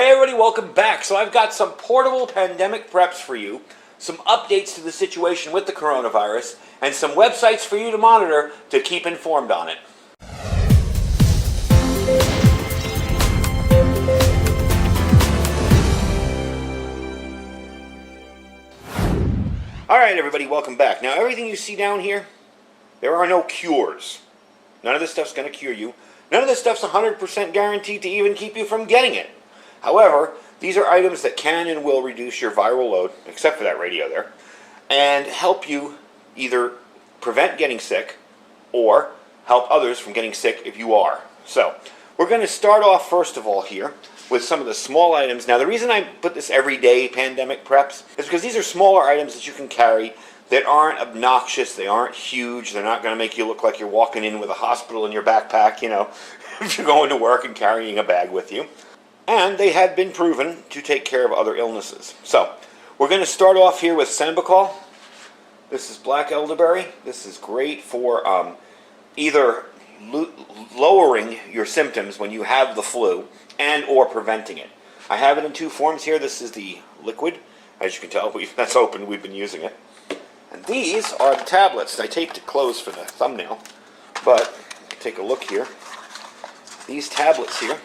Hey everybody, welcome back. So I've got some portable pandemic preps for you, some updates to the situation with the coronavirus, and some websites for you to monitor to keep informed on it. Alright everybody, welcome back. Now everything you see down here, there are no cures. None of this stuff's going to cure you. None of this stuff's 100% guaranteed to even keep you from getting it. However, these are items that can and will reduce your viral load, except for that radio there, and help you either prevent getting sick or help others from getting sick if you are. So, we're going to start off first of all here with some of the small items. Now, the reason I put this everyday pandemic preps is because these are smaller items that you can carry that aren't obnoxious, they aren't huge, they're not going to make you look like you're walking in with a hospital in your backpack, you know, if you're going to work and carrying a bag with you. And they had been proven to take care of other illnesses. So, we're going to start off here with Sembicol. This is black elderberry. This is great for either lowering your symptoms when you have the flu and or preventing it. I have it in two forms here. This is the liquid. As you can tell, that's open. We've been using it. And these are the tablets. I taped it closed for the thumbnail. But, take a look here. These tablets here.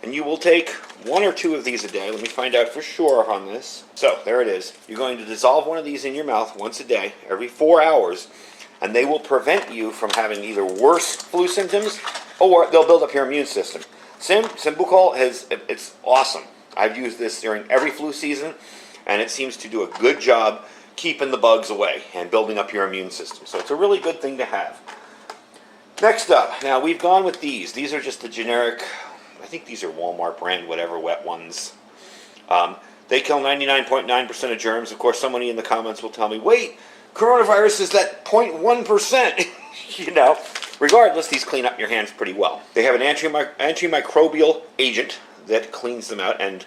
And you will take one or two of these a day. Let me find out for sure on this. So, there it is. You're going to dissolve one of these in your mouth once a day, every 4 hours, and they will prevent you from having either worse flu symptoms or they'll build up your immune system. Sembicol it's awesome. I've used this during every flu season, and it seems to do a good job keeping the bugs away and building up your immune system. So it's a really good thing to have. Next up, now we've gone with these. These are just the generic, I think these are Walmart brand, whatever, wet ones. They kill 99.9% of germs. Of course, somebody in the comments will tell me, wait, coronavirus is that 0.1%. You know, regardless, these clean up your hands pretty well. They have an antimicrobial agent that cleans them out, and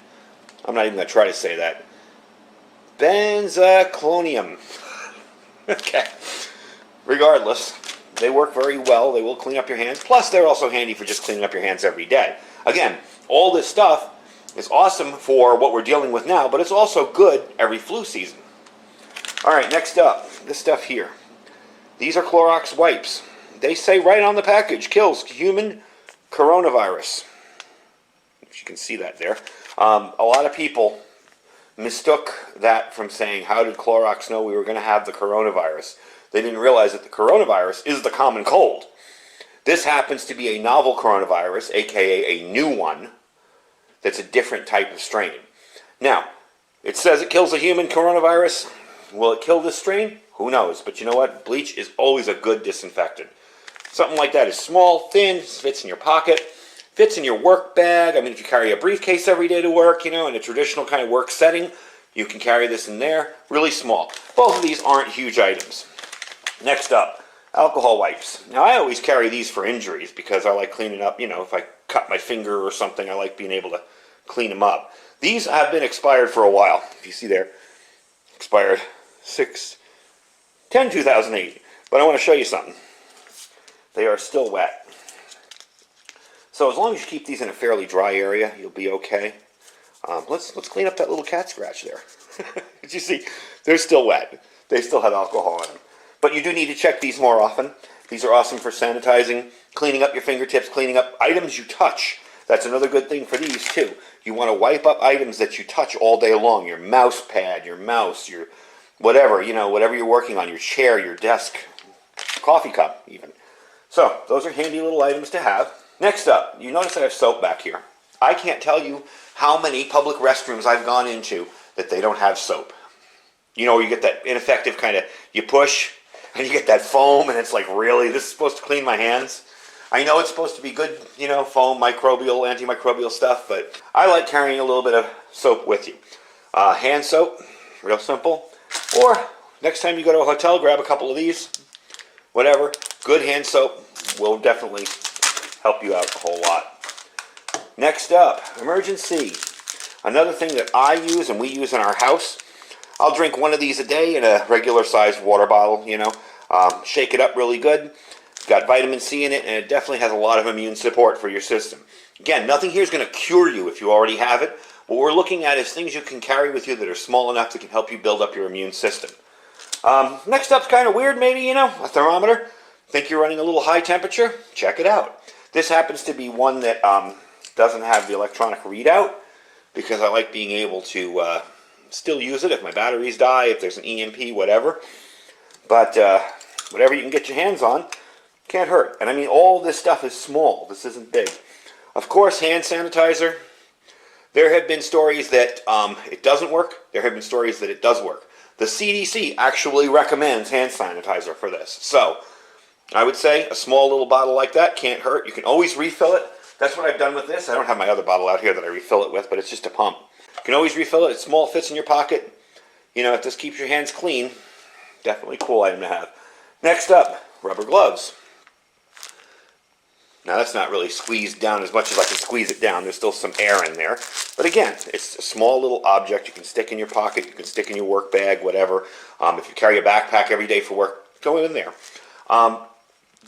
I'm not even going to try to say that. Benzaclonium. Okay. Regardless, they work very well. They will clean up your hands. Plus, they're also handy for just cleaning up your hands every day. Again, all this stuff is awesome for what we're dealing with now, but it's also good every flu season. Alright, next up, this stuff here. These are Clorox wipes. They say right on the package, kills human coronavirus. If you can see that there. A lot of people mistook that from saying, how did Clorox know we were going to have the coronavirus? They didn't realize that the coronavirus is the common cold. This happens to be a novel coronavirus, aka a new one, that's a different type of strain. Now, it says it kills a human coronavirus. Will it kill this strain? Who knows? But you know what? Bleach is always a good disinfectant. Something like that is small, thin, fits in your pocket, fits in your work bag. I mean, if you carry a briefcase every day to work, you know, in a traditional kind of work setting, you can carry this in there. Really small. Both of these aren't huge items. Next up, alcohol wipes. Now, I always carry these for injuries because I like cleaning up, you know, if I cut my finger or something, I like being able to clean them up. These have been expired for a while. If you see there, expired 6/10/2008. But I want to show you something. They are still wet. So as long as you keep these in a fairly dry area, you'll be okay. Let's clean up that little cat scratch there. Did you see? They're still wet. They still have alcohol in them. But you do need to check these more often. These are awesome for sanitizing, cleaning up your fingertips, cleaning up items you touch. That's another good thing for these too. You want to wipe up items that you touch all day long. Your mouse pad, your mouse, your whatever, you know, whatever you're working on, your chair, your desk, coffee cup even. So, those are handy little items to have. Next up, you notice I have soap back here. I can't tell you how many public restrooms I've gone into that they don't have soap. You know, where you get that ineffective kind of, you push, and you get that foam, and it's like, really? This is supposed to clean my hands? I know it's supposed to be good, you know, foam, microbial, antimicrobial stuff, but I like carrying a little bit of soap with you. Hand soap, real simple. Or, next time you go to a hotel, grab a couple of these. Whatever. Good hand soap will definitely help you out a whole lot. Next up, emergency. Another thing that I use and we use in our house, I'll drink one of these a day in a regular sized water bottle, you know. Shake it up really good. got vitamin C in it, and it definitely has a lot of immune support for your system. Again, nothing here is going to cure you if you already have it. What we're looking at is things you can carry with you that are small enough that can help you build up your immune system. Next up's kind of weird, maybe, a thermometer. Think you're running a little high temperature? Check it out. This happens to be one that doesn't have the electronic readout, because I like being able to still use it if my batteries die, if there's an EMP, whatever. But whatever you can get your hands on can't hurt. And I mean, all this stuff is small. This isn't big. Of course, hand sanitizer. There have been stories that it doesn't work. There have been stories that it does work. The CDC actually recommends hand sanitizer for this. So I would say a small little bottle like that can't hurt. You can always refill it. That's what I've done with this. I don't have my other bottle out here that I refill it with, but it's just a pump. You can always refill it. It's small, fits in your pocket. It just keeps your hands clean. Definitely a cool item to have. Next up, rubber gloves. Now that's not really squeezed down as much as I can squeeze it down. There's still some air in there. But again, it's a small little object you can stick in your pocket, you can stick in your work bag, whatever. If you carry a backpack every day for work, go in there.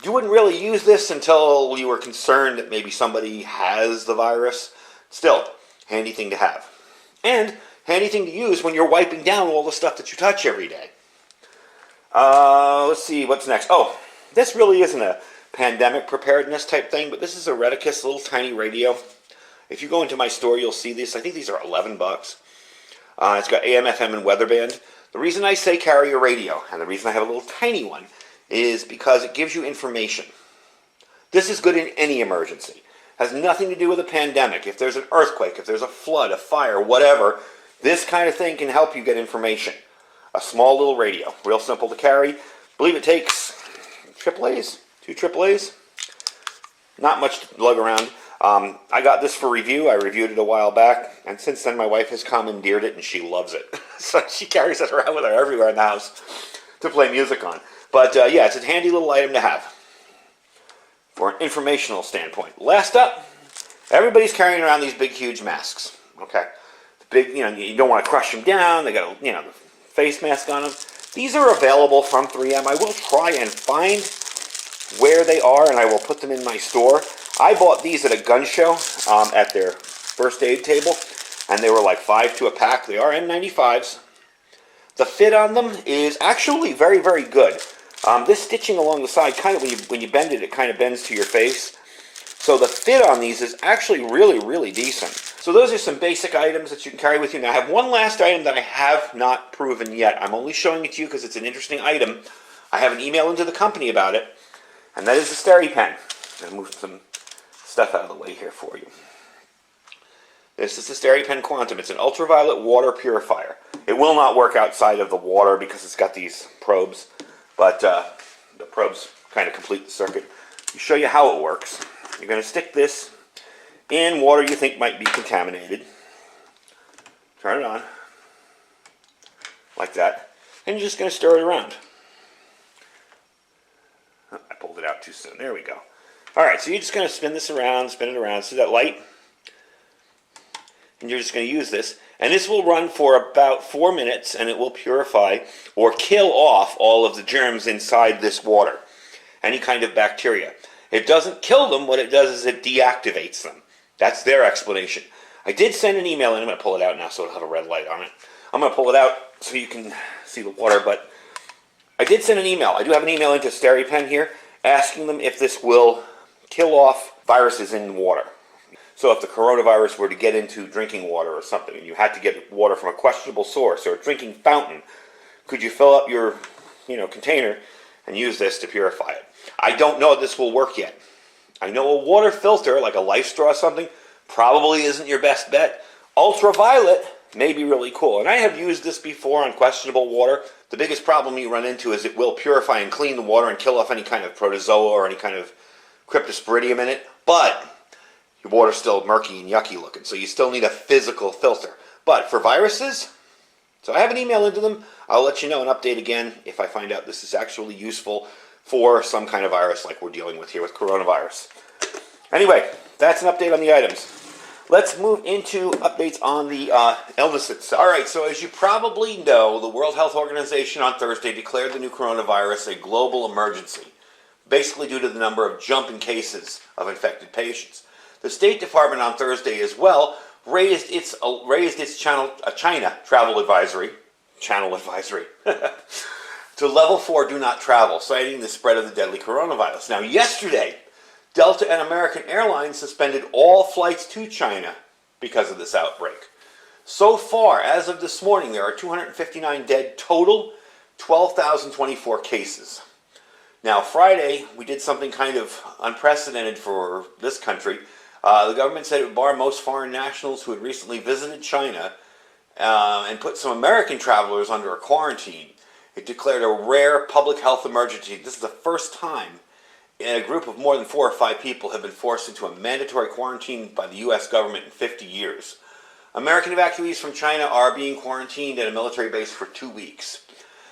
You wouldn't really use this until you were concerned that maybe somebody has the virus. Still, handy thing to have. And handy thing to use when you're wiping down all the stuff that you touch every day. Let's see, what's next? Oh, this really isn't a pandemic preparedness type thing, but this is a Reticus little tiny radio. If you go into my store, you'll see these. I think these are $11. It's got AM, FM, and weather band. The reason I say carry a radio, and the reason I have a little tiny one, is because it gives you information. This is good in any emergency. Has nothing to do with a pandemic. If there's an earthquake, if there's a flood, a fire, whatever, this kind of thing can help you get information. A small little radio, real simple to carry. I believe it takes AAAs, 2 AAAs. Not much to lug around. I got this for review. I reviewed it a while back, and since then my wife has commandeered it, and she loves it. So she carries it around with her everywhere in the house to play music on. But yeah, it's a handy little item to have for an informational standpoint. Last up, everybody's carrying around these big, huge masks. Okay, the big, you don't want to crush them down. They got, the face mask on them. These are available from 3M. I will try and find where they are, and I will put them in my store. I bought these at a gun show at their first aid table, and they were like $5 a pack. They are N95s. The fit on them is actually very, very good. This stitching along the side, kind of when you bend it, it kind of bends to your face. So the fit on these is actually really, really decent. So those are some basic items that you can carry with you. Now I have one last item that I have not proven yet. I'm only showing it to you because it's an interesting item. I have an email into the company about it, and that is the SteriPen. I'm going to move some stuff out of the way here for you. This is the SteriPen Quantum. It's an ultraviolet water purifier. It will not work outside of the water because it's got these probes, but the probes kind of complete the circuit. I'll show you how it works. You're going to stick this in water you think might be contaminated. Turn it on, like that, and you're just going to stir it around. Oh, I pulled it out too soon. There we go. Alright, so you're just going to spin this around, spin it around. See that light? And you're just going to use this. And this will run for about 4 minutes, and it will purify or kill off all of the germs inside this water. Any kind of bacteria. It doesn't kill them. What it does is it deactivates them. That's their explanation. I did send an email, and I'm going to pull it out now so it'll have a red light on it. I'm going to pull it out so you can see the water, but I did send an email. I do have an email into SteriPen here asking them if this will kill off viruses in water. So if the coronavirus were to get into drinking water or something, and you had to get water from a questionable source or a drinking fountain, could you fill up your container and use this to purify it? I don't know if this will work yet. I know a water filter, like a Life Straw or something, probably isn't your best bet. Ultraviolet may be really cool. And I have used this before on questionable water. The biggest problem you run into is it will purify and clean the water and kill off any kind of protozoa or any kind of cryptosporidium in it. But your water's still murky and yucky looking, so you still need a physical filter. But for viruses, so I have an email into them. I'll let you know an update again if I find out this is actually useful for some kind of virus like we're dealing with here with coronavirus. Anyway, that's an update on the items. Let's move into updates on the illnesses. All right, so as you probably know, the World Health Organization on Thursday declared the new coronavirus a global emergency. basically due to the number of jumping cases of infected patients. The State Department on Thursday as well raised its China travel advisory, to level 4 do not travel, citing the spread of the deadly coronavirus. Now yesterday, Delta and American Airlines suspended all flights to China because of this outbreak. So far, as of this morning, there are 259 dead total, 12,024 cases. Now Friday, we did something kind of unprecedented for this country. The government said it would bar most foreign nationals who had recently visited China and put some American travelers under a quarantine. It declared a rare public health emergency. This is the first time a group of more than 4 or 5 people have been forced into a mandatory quarantine by the U.S. government in 50 years. American evacuees from China are being quarantined at a military base for 2 weeks.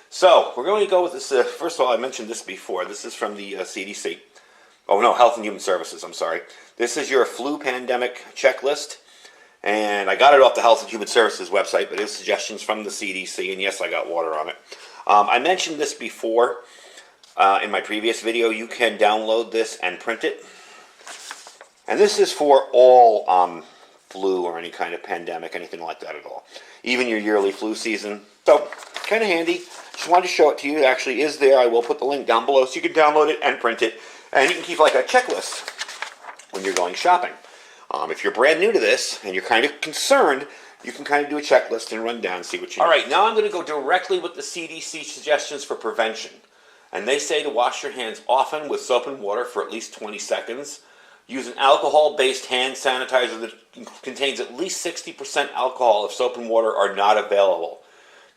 So, we're going to go with this. First of all, I mentioned this before. This is from the CDC. Oh no, Health and Human Services, I'm sorry. This is your flu pandemic checklist. And I got it off the Health and Human Services website, but it's suggestions from the CDC. And yes, I got water on it. I mentioned this before in my previous video. You can download this and print it. And this is for all flu or any kind of pandemic, anything like that at all. Even your yearly flu season. So, kind of handy. Just wanted to show it to you. It actually is there. I will put the link down below so you can download it and print it. And you can keep like a checklist when you're going shopping. If you're brand new to this and you're kind of concerned, you can kind of do a checklist and run down and see what you need. All right, now I'm going to go directly with the CDC suggestions for prevention. And they say to wash your hands often with soap and water for at least 20 seconds. Use an alcohol-based hand sanitizer that contains at least 60% alcohol if soap and water are not available.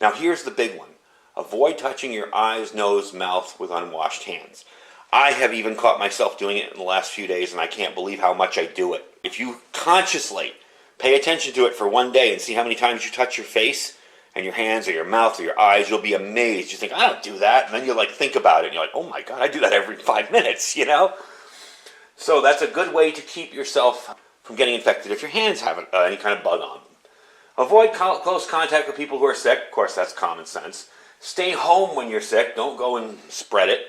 Now here's the big one. Avoid touching your eyes, nose, mouth with unwashed hands. I have even caught myself doing it in the last few days, and I can't believe how much I do it. If you consciously pay attention to it for one day and see how many times you touch your face and your hands or your mouth or your eyes, you'll be amazed. You think, I don't do that. And then you think about it, and you're like, oh my God, I do that every 5 minutes, you know? So that's a good way to keep yourself from getting infected if your hands have any kind of bug on them. Avoid close contact with people who are sick. Of course, that's common sense. Stay home when you're sick. Don't go and spread it.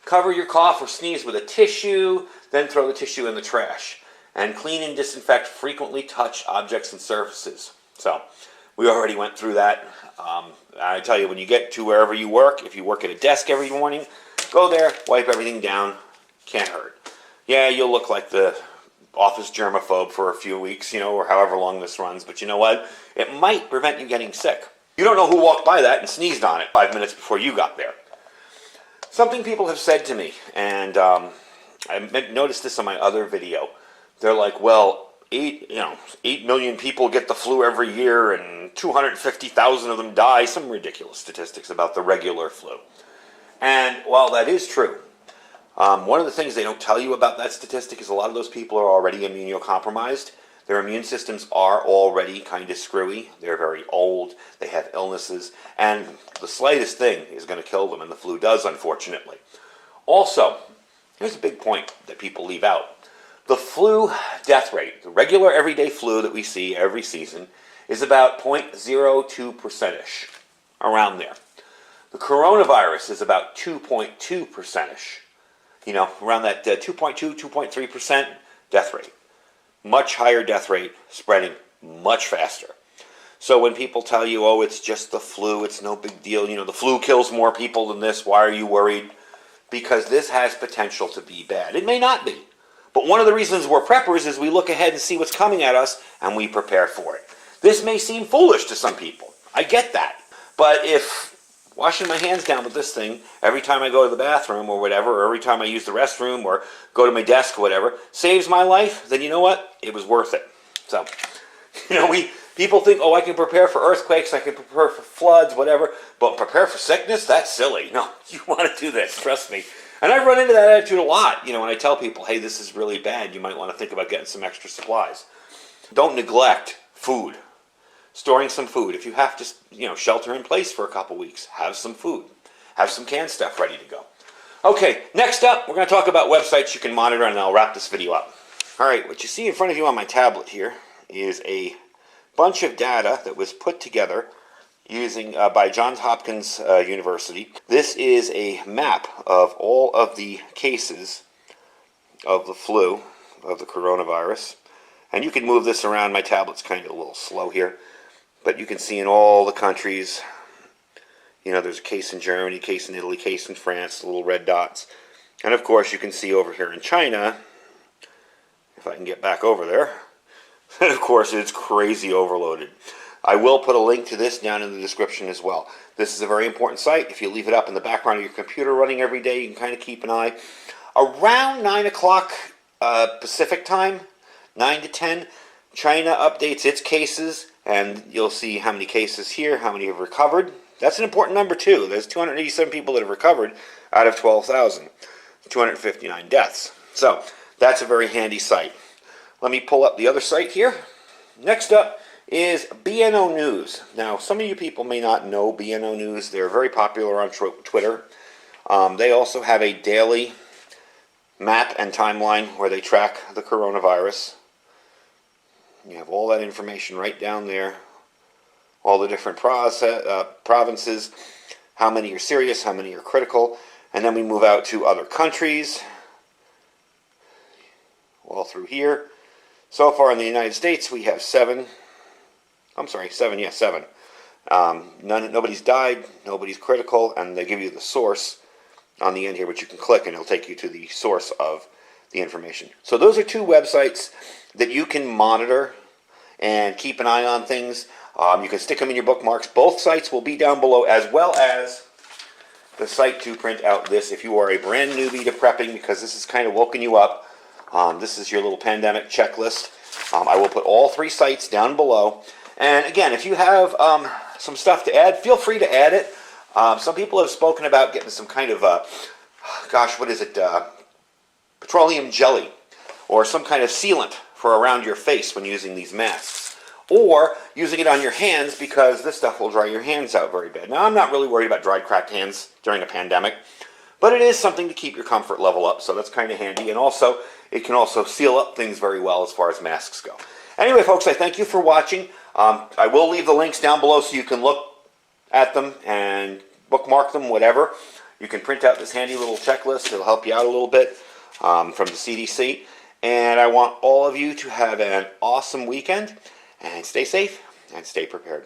Cover your cough or sneeze with a tissue, then throw the tissue in the trash. And clean and disinfect frequently touched objects and surfaces. So, we already went through that. I tell you, when you get to wherever you work, if you work at a desk every morning, go there, wipe everything down. Can't hurt. Yeah, you'll look like the office germaphobe for a few weeks, or however long this runs. But you know what? It might prevent you getting sick. You don't know who walked by that and sneezed on it 5 minutes before you got there. Something people have said to me, and I noticed this on my other video. They're like, well, 8 million people get the flu every year and 250,000 of them die. Some ridiculous statistics about the regular flu. And while that is true, one of the things they don't tell you about that statistic is a lot of those people are already immunocompromised. Their immune systems are already kind of screwy. They're very old. They have illnesses. And the slightest thing is going to kill them, and the flu does, unfortunately. Also, here's a big point that people leave out. The flu death rate, the regular everyday flu that we see every season, is about 0.02%-ish, around there. The coronavirus is about 2.2%-ish. Around that 2.2, 2.3% death rate. Much higher death rate, spreading much faster. So when people tell you, oh, it's just the flu, it's no big deal, the flu kills more people than this, why are you worried? Because this has potential to be bad. It may not be. But one of the reasons we're preppers is we look ahead and see what's coming at us, and we prepare for it. This may seem foolish to some people. I get that. But if washing my hands down with this thing every time I go to the bathroom or whatever, or every time I use the restroom or go to my desk or whatever, saves my life, then you know what? It was worth it. So, people think, oh, I can prepare for earthquakes, I can prepare for floods, whatever, but prepare for sickness? That's silly. No, you want to do this, trust me. And I run into that attitude a lot, when I tell people, hey, this is really bad, you might want to think about getting some extra supplies. Don't neglect food. Storing some food. If you have to, shelter in place for a couple weeks, have some food. Have some canned stuff ready to go. Okay, next up, we're going to talk about websites you can monitor, and I'll wrap this video up. All right, what you see in front of you on my tablet here is a bunch of data that was put together using by Johns Hopkins University. This is a map of all of the cases of the flu, of the coronavirus. And you can move this around. My tablet's kind of a little slow here. But you can see in all the countries, you know, there's a case in Germany, case in Italy, case in France, the little red dots. And of course you can see over here in China, if I can get back over there, and of course it's crazy overloaded. I will put a link to this down in the description as well. This is a very important site. If you leave it up in the background of your computer running every day, you can kind of keep an eye. Around 9 o'clock Pacific time, 9 to 10, China updates its cases, and you'll see how many cases here, how many have recovered. That's an important number too. There's 287 people that have recovered out of 12,000. 259 deaths. So that's a very handy site. Let me pull up the other site here. Next up is BNO News. Now, some of you people may not know BNO News. They're very popular on Twitter. They also have a daily map and timeline where they track the coronavirus. You have all that information right down there. All the different provinces, how many are serious, how many are critical. And then we move out to other countries, all through here. So far in the United States, we have seven. Nobody's died, nobody's critical, and they give you the source on the end here, which you can click, and it'll take you to the source of the information. So those are two websites that you can monitor and keep an eye on things. You can stick them in your bookmarks. Both sites will be down below, as well as the site to print out this if you are a brand newbie to prepping, because this has kind of woken you up. This is your little pandemic checklist. I will put all three sites down below. And again, if you have some stuff to add, feel free to add it. Some people have spoken about getting some kind of, petroleum jelly or some kind of sealant for around your face when using these masks. Or using it on your hands, because this stuff will dry your hands out very bad. Now, I'm not really worried about dried, cracked hands during a pandemic, but it is something to keep your comfort level up, so that's kind of handy. And also, it can also seal up things very well as far as masks go. Anyway, folks, I thank you for watching. I will leave the links down below so you can look at them and bookmark them, whatever. You can print out this handy little checklist. It'll help you out a little bit from the CDC. And I want all of you to have an awesome weekend. And stay safe and stay prepared.